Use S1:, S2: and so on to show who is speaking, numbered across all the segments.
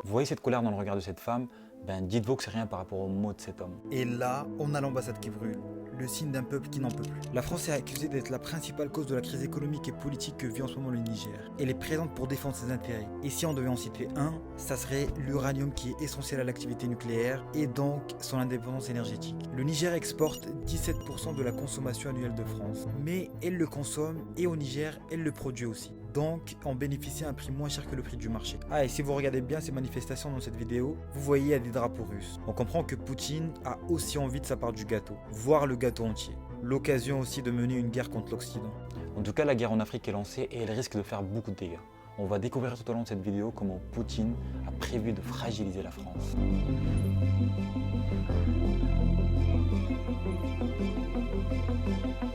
S1: Vous voyez cette colère dans le regard de cette femme? Ben dites-vous que c'est rien par rapport aux mots de cet homme.
S2: Et là, on a l'ambassade qui brûle, le signe d'un peuple qui n'en peut plus. La France est accusée d'être la principale cause de la crise économique et politique que vit en ce moment le Niger. Elle est présente pour défendre ses intérêts. Et si on devait en citer un, ça serait l'uranium qui est essentiel à l'activité nucléaire et donc son indépendance énergétique. Le Niger exporte 17% de la consommation annuelle de France, mais elle le consomme et au Niger, elle le produit aussi. Donc, on bénéficie à un prix moins cher que le prix du marché. Ah, et si vous regardez bien ces manifestations dans cette vidéo, vous voyez il y a des drapeaux russes. On comprend que Poutine a aussi envie de sa part du gâteau, voire le gâteau entier. L'occasion aussi de mener une guerre contre l'Occident.
S1: En tout cas, la guerre en Afrique est lancée et elle risque de faire beaucoup de dégâts. On va découvrir tout au long de cette vidéo comment Poutine a prévu de fragiliser la France.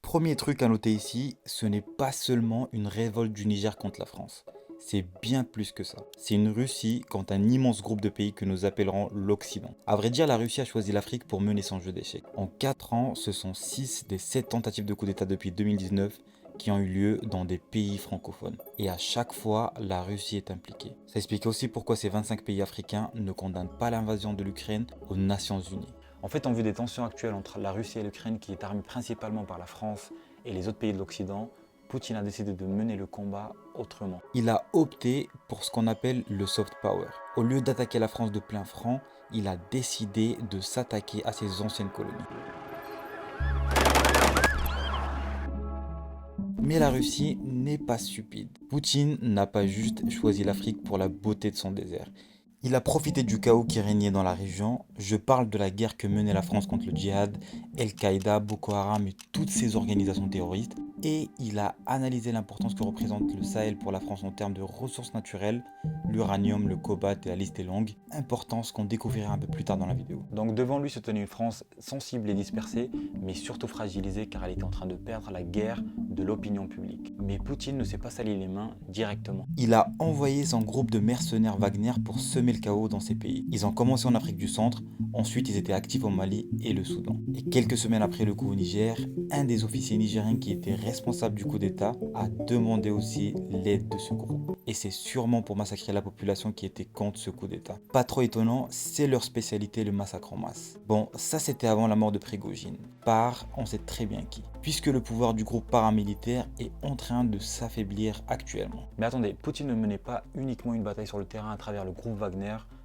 S2: Premier truc à noter ici, ce n'est pas seulement une révolte du Niger contre la France. C'est bien plus que ça. C'est une Russie contre un immense groupe de pays que nous appellerons l'Occident. À vrai dire, la Russie a choisi l'Afrique pour mener son jeu d'échecs. En 4 ans, ce sont 6 des 7 tentatives de coup d'État depuis 2019 qui ont eu lieu dans des pays francophones. Et à chaque fois, la Russie est impliquée. Ça explique aussi pourquoi ces 25 pays africains ne condamnent pas l'invasion de l'Ukraine aux Nations Unies.
S1: En fait, en vue des tensions actuelles entre la Russie et l'Ukraine, qui est armée principalement par la France et les autres pays de l'Occident, Poutine a décidé de mener le combat autrement.
S2: Il a opté pour ce qu'on appelle le soft power. Au lieu d'attaquer la France de plein front, il a décidé de s'attaquer à ses anciennes colonies. Mais la Russie n'est pas stupide. Poutine n'a pas juste choisi l'Afrique pour la beauté de son désert. Il a profité du chaos qui régnait dans la région. Je parle de la guerre que menait la France contre le djihad, Al-Qaïda, Boko Haram et toutes ces organisations terroristes. Et il a analysé l'importance que représente le Sahel pour la France en termes de ressources naturelles, l'uranium, le cobalt et la liste est longue. Importance qu'on découvrira un peu plus tard dans la vidéo.
S1: Donc devant lui se tenait une France sensible et dispersée, mais surtout fragilisée car elle était en train de perdre la guerre de l'opinion publique. Mais Poutine ne s'est pas sali les mains directement.
S2: Il a envoyé son groupe de mercenaires Wagner pour semer le chaos dans ces pays. Ils ont commencé en Afrique du Centre, ensuite ils étaient actifs au Mali et le Soudan. Et quelques semaines après le coup au Niger, un des officiers nigériens qui était responsable du coup d'État a demandé aussi l'aide de ce groupe. Et c'est sûrement pour massacrer la population qui était contre ce coup d'État. Pas trop étonnant, c'est leur spécialité, le massacre en masse. Bon, ça c'était avant la mort de Prigojine. Par, on sait très bien qui. Puisque le pouvoir du groupe paramilitaire est en train de s'affaiblir actuellement.
S1: Mais attendez, Poutine ne menait pas uniquement une bataille sur le terrain à travers le groupe Wagner,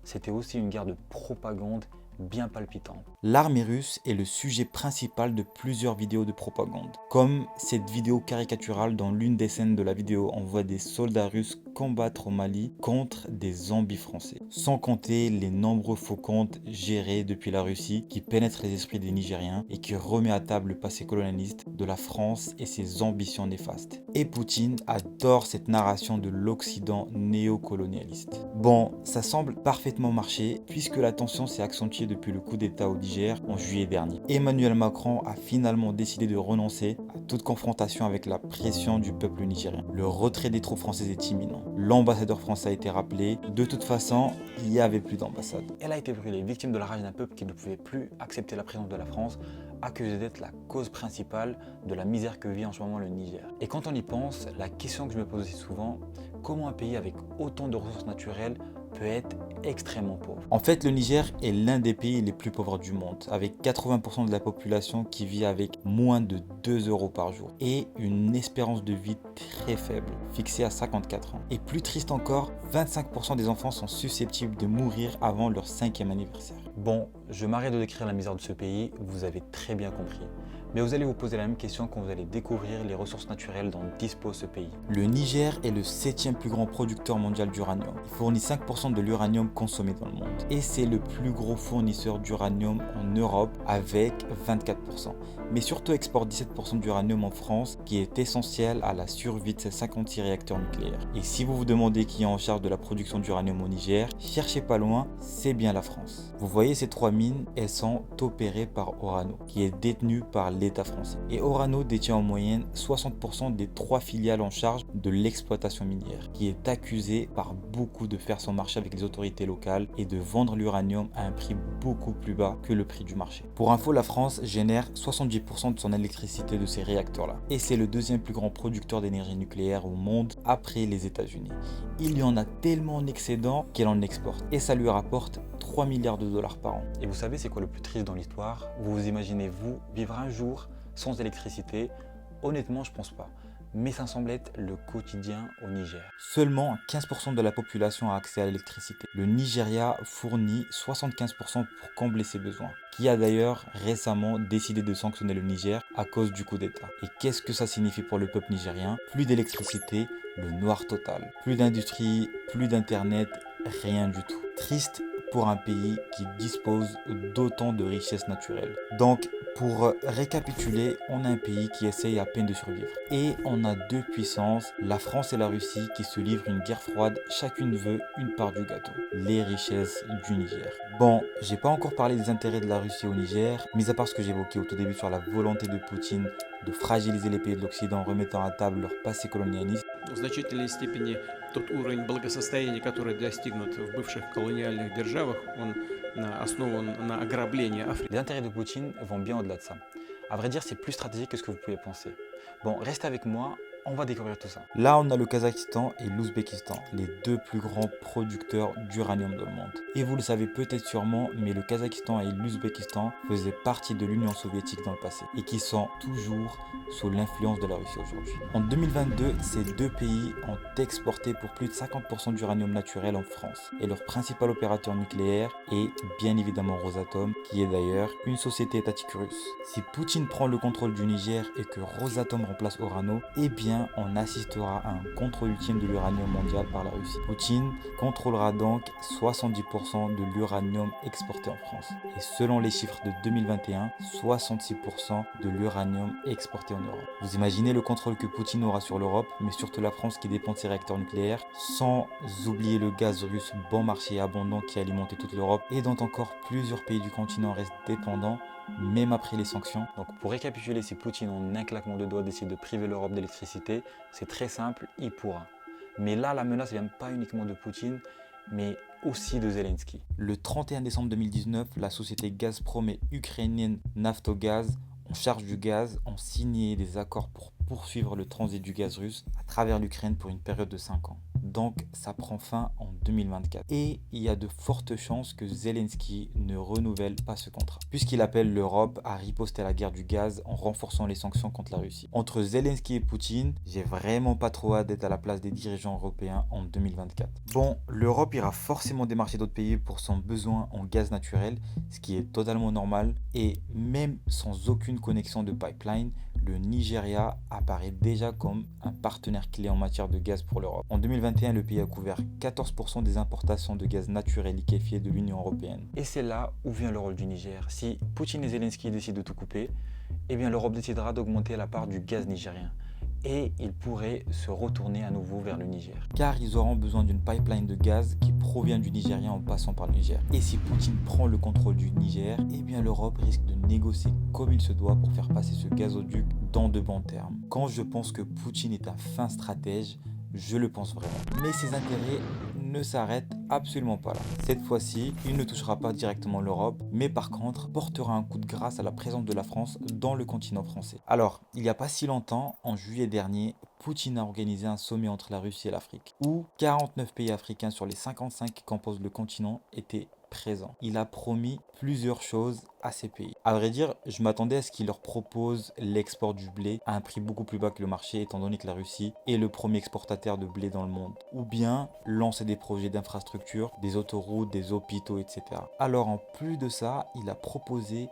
S1: c'était aussi une guerre de propagande bien palpitante.
S2: L'armée russe est le sujet principal de plusieurs vidéos de propagande. Comme cette vidéo caricaturale dans l'une des scènes de la vidéo, on voit des soldats russes combattre au Mali contre des zombies français. Sans compter les nombreux faux comptes gérés depuis la Russie qui pénètrent les esprits des Nigériens et qui remet à table le passé colonialiste de la France et ses ambitions néfastes. Et Poutine adore cette narration de l'Occident néocolonialiste. Bon, ça semble parfaitement marcher puisque la tension s'est accentuée depuis le coup d'État au Niger en juillet dernier. Emmanuel Macron a finalement décidé de renoncer à toute confrontation avec la pression du peuple nigérien. Le retrait des troupes françaises est imminent. L'ambassadeur français a été rappelé. De toute façon, il n'y avait plus d'ambassade.
S1: Elle a été brûlée, victime de la rage d'un peuple qui ne pouvait plus accepter la présence de la France, accusée d'être la cause principale de la misère que vit en ce moment le Niger. Et quand on y pense, la question que je me pose aussi souvent, comment un pays avec autant de ressources naturelles peut être extrêmement pauvre?
S2: En fait, le Niger est l'un des pays les plus pauvres du monde, avec 80% de la population qui vit avec moins de 2 € par jour et une espérance de vie très faible, fixée à 54 ans. Et plus triste encore, 25% des enfants sont susceptibles de mourir avant leur 5e anniversaire.
S1: Bon, je m'arrête de décrire la misère de ce pays, vous avez très bien compris. Mais vous allez vous poser la même question quand vous allez découvrir les ressources naturelles dont dispose ce pays.
S2: Le Niger est le 7e plus grand producteur mondial d'uranium. Il fournit 5% de l'uranium consommé dans le monde. Et c'est le plus gros fournisseur d'uranium en Europe avec 24%. Mais surtout exporte 17% d'uranium en France qui est essentiel à la survie de ses 56 réacteurs nucléaires. Et si vous vous demandez qui est en charge de la production d'uranium au Niger, cherchez pas loin, c'est bien la France. Vous voyez ces 3 mines, elles sont opérées par Orano, qui est détenue par l'État français. Et Orano détient en moyenne 60% des 3 filiales en charge de l'exploitation minière, qui est accusée par beaucoup de faire son marché avec les autorités locales et de vendre l'uranium à un prix beaucoup plus bas que le prix du marché. Pour info, la France génère 70% de son électricité de ces réacteurs-là. Et c'est le deuxième plus grand producteur d'énergie nucléaire au monde après les États-Unis. Il y en a tellement en excédent qu'elle en exporte. Et ça lui rapporte 3 milliards de dollars par an.
S1: Et vous savez c'est quoi le plus triste dans l'histoire? Vous vous imaginez, vous, vivre un jour sans électricité? Honnêtement, je pense pas. Mais ça semble être le quotidien au Niger.
S2: Seulement 15% de la population a accès à l'électricité. Le Nigeria fournit 75% pour combler ses besoins, qui a d'ailleurs récemment décidé de sanctionner le Niger à cause du coup d'État. Et qu'est-ce que ça signifie pour le peuple nigérien? Plus d'électricité, le noir total. Plus d'industrie, plus d'internet, rien du tout. Triste pour un pays qui dispose d'autant de richesses naturelles. Donc, pour récapituler, on a un pays qui essaye à peine de survivre. Et on a deux puissances, la France et la Russie, qui se livrent une guerre froide. Chacune veut une part du gâteau, les richesses du Niger. Bon, j'ai pas encore parlé des intérêts de la Russie au Niger, mis à part ce que j'évoquais au tout début sur la volonté de Poutine de fragiliser les pays de l'Occident en remettant à table leur passé colonialiste.
S3: В значительной степени тот уровень благосостояния, который достигнут в бывших колониальных державах, он основан на ограблении Африки.
S1: Les intérêts de Poutine vont bien au-delà de ça. À vrai dire, c'est plus stratégique que ce que vous pouvez penser. Bon, restez avec moi, on va découvrir tout ça.
S2: Là, on a le Kazakhstan et l'Ouzbékistan, les deux plus grands producteurs d'uranium dans le monde. Et vous le savez peut-être sûrement, mais le Kazakhstan et l'Ouzbékistan faisaient partie de l'Union soviétique dans le passé et qui sont toujours sous l'influence de la Russie aujourd'hui. En 2022, ces deux pays ont exporté pour plus de 50% d'uranium naturel en France. Et leur principal opérateur nucléaire est bien évidemment Rosatom, qui est d'ailleurs une société étatique russe. Si Poutine prend le contrôle du Niger et que Rosatom remplace Orano, eh bien on assistera à un contrôle ultime de l'uranium mondial par la Russie. Poutine contrôlera donc 70% de l'uranium exporté en France. Et selon les chiffres de 2021, 66% de l'uranium exporté en Europe. Vous imaginez le contrôle que Poutine aura sur l'Europe, mais surtout la France qui dépend de ses réacteurs nucléaires, sans oublier le gaz russe bon marché et abondant qui alimentait toute l'Europe et dont encore plusieurs pays du continent restent dépendants même après les sanctions.
S1: Donc pour récapituler, si Poutine en un claquement de doigts décide de priver l'Europe d'électricité, c'est très simple, il pourra. Mais là, la menace ne vient pas uniquement de Poutine, mais aussi de Zelensky.
S2: Le 31 décembre 2019, la société Gazprom et ukrainienne Naftogaz, en charge du gaz, ont signé des accords pour poursuivre le transit du gaz russe à travers l'Ukraine pour une période de 5 ans. Donc ça prend fin en 2024. Et il y a de fortes chances que Zelensky ne renouvelle pas ce contrat, puisqu'il appelle l'Europe à riposter à la guerre du gaz en renforçant les sanctions contre la Russie. Entre Zelensky et Poutine, j'ai vraiment pas trop hâte d'être à la place des dirigeants européens en 2024. Bon, l'Europe ira forcément démarcher d'autres pays pour son besoin en gaz naturel, ce qui est totalement normal, et même sans aucune connexion de pipeline, le Nigeria apparaît déjà comme un partenaire clé en matière de gaz pour l'Europe. En 2021, le pays a couvert 14% des importations de gaz naturel liquéfié de l'Union européenne.
S1: Et c'est là où vient le rôle du Niger. Si Poutine et Zelensky décident de tout couper, eh bien l'Europe décidera d'augmenter la part du gaz nigérien. Et ils pourraient se retourner à nouveau vers le Niger.
S2: Car ils auront besoin d'une pipeline de gaz qui provient du Nigeria en passant par le Niger. Et si Poutine prend le contrôle du Niger, eh bien l'Europe risque de négocier comme il se doit pour faire passer ce gazoduc dans de bons termes. Quand je pense que Poutine est un fin stratège, je le pense vraiment. Mais ses intérêts ne s'arrêtent absolument pas là. Cette fois-ci, il ne touchera pas directement l'Europe, mais par contre portera un coup de grâce à la présence de la France dans le continent français. Alors, il n'y a pas si longtemps, en juillet dernier, Poutine a organisé un sommet entre la Russie et l'Afrique, où 49 pays africains sur les 55 qui composent le continent étaient présent. Il a promis plusieurs choses à ces pays. À vrai dire, je m'attendais à ce qu'il leur propose l'export du blé à un prix beaucoup plus bas que le marché, étant donné que la Russie est le premier exportateur de blé dans le monde. Ou bien lancer des projets d'infrastructure, des autoroutes, des hôpitaux, etc. Alors en plus de ça, il a proposé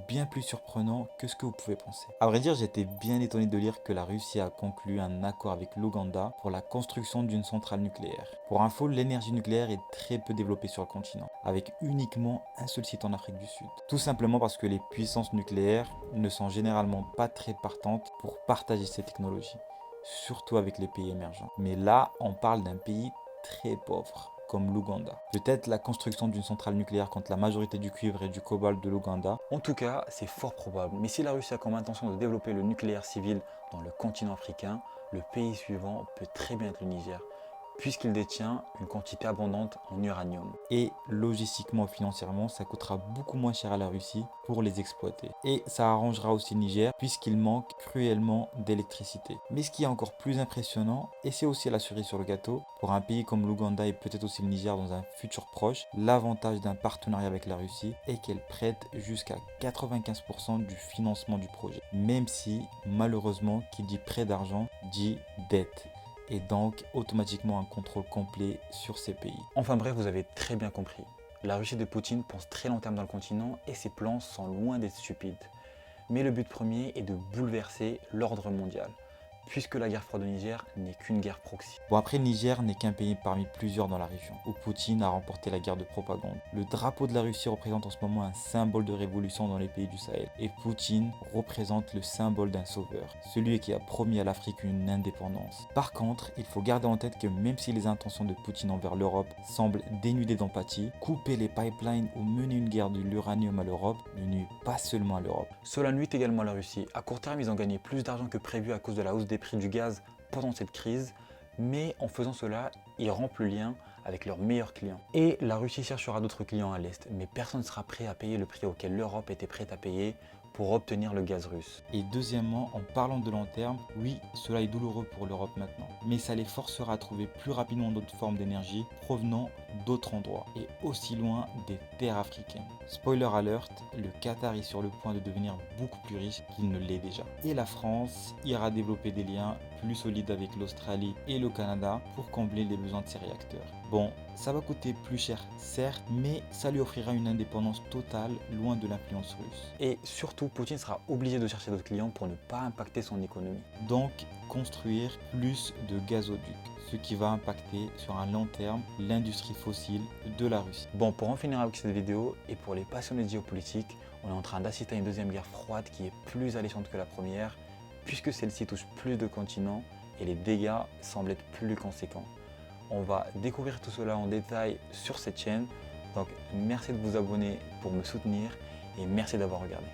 S2: bien plus surprenant que ce que vous pouvez penser. À vrai dire, j'étais bien étonné de lire que la Russie a conclu un accord avec l'Ouganda pour la construction d'une centrale nucléaire. Pour info, l'énergie nucléaire est très peu développée sur le continent, avec uniquement un seul site en Afrique du Sud. Tout simplement parce que les puissances nucléaires ne sont généralement pas très partantes pour partager ces technologies, surtout avec les pays émergents. Mais là, on parle d'un pays très pauvre. comme l'Ouganda. Peut-être la construction d'une centrale nucléaire contre la majorité du cuivre et du cobalt de l'Ouganda.
S1: En tout cas, c'est fort probable. Mais si la Russie a comme intention de développer le nucléaire civil dans le continent africain, le pays suivant peut très bien être le Niger, puisqu'il détient une quantité abondante en uranium.
S2: Et logistiquement et financièrement, ça coûtera beaucoup moins cher à la Russie pour les exploiter. Et ça arrangera aussi le Niger puisqu'il manque cruellement d'électricité. Mais ce qui est encore plus impressionnant, et c'est aussi la cerise sur le gâteau, pour un pays comme l'Ouganda et peut-être aussi le Niger dans un futur proche, l'avantage d'un partenariat avec la Russie est qu'elle prête jusqu'à 95% du financement du projet. Même si, malheureusement, qui dit prêt d'argent, dit dette. Et donc automatiquement un contrôle complet sur ces pays.
S1: Enfin bref, vous avez très bien compris. La Russie de Poutine pense très long terme dans le continent et ses plans sont loin d'être stupides. Mais le but premier est de bouleverser l'ordre mondial, puisque la guerre froide au Niger n'est qu'une guerre proxy.
S2: Bon, après, le Niger n'est qu'un pays parmi plusieurs dans la région, où Poutine a remporté la guerre de propagande. Le drapeau de la Russie représente en ce moment un symbole de révolution dans les pays du Sahel. Et Poutine représente le symbole d'un sauveur, celui qui a promis à l'Afrique une indépendance. Par contre, il faut garder en tête que même si les intentions de Poutine envers l'Europe semblent dénudées d'empathie, couper les pipelines ou mener une guerre de l'uranium à l'Europe ne nuit pas seulement à l'Europe.
S1: Cela nuit également à la Russie. À court terme, ils ont gagné plus d'argent que prévu à cause de la hausse des prix du gaz pendant cette crise, mais en faisant cela, ils rompent le lien avec leurs meilleurs clients. Et la Russie cherchera d'autres clients à l'Est, mais personne ne sera prêt à payer le prix auquel l'Europe était prête à payer pour obtenir le gaz russe.
S2: Et deuxièmement, en parlant de long terme, oui, cela est douloureux pour l'Europe maintenant, mais ça les forcera à trouver plus rapidement d'autres formes d'énergie provenant d'autres endroits et aussi loin des terres africaines. Spoiler alert, le Qatar est sur le point de devenir beaucoup plus riche qu'il ne l'est déjà. Et la France ira développer des liens plus solides avec l'Australie et le Canada pour combler les besoins de ses réacteurs. Bon, ça va coûter plus cher, certes, mais ça lui offrira une indépendance totale loin de l'influence russe.
S1: Et surtout, Poutine sera obligé de chercher d'autres clients pour ne pas impacter son économie.
S2: Donc, construire plus de gazoducs, ce qui va impacter sur un long terme l'industrie fossile de la Russie.
S1: Bon, pour en finir avec cette vidéo, et pour les passionnés de géopolitique, on est en train d'assister à une deuxième guerre froide qui est plus alléchante que la première, puisque celle-ci touche plus de continents et les dégâts semblent être plus conséquents. On va découvrir tout cela en détail sur cette chaîne, donc merci de vous abonner pour me soutenir et merci d'avoir regardé.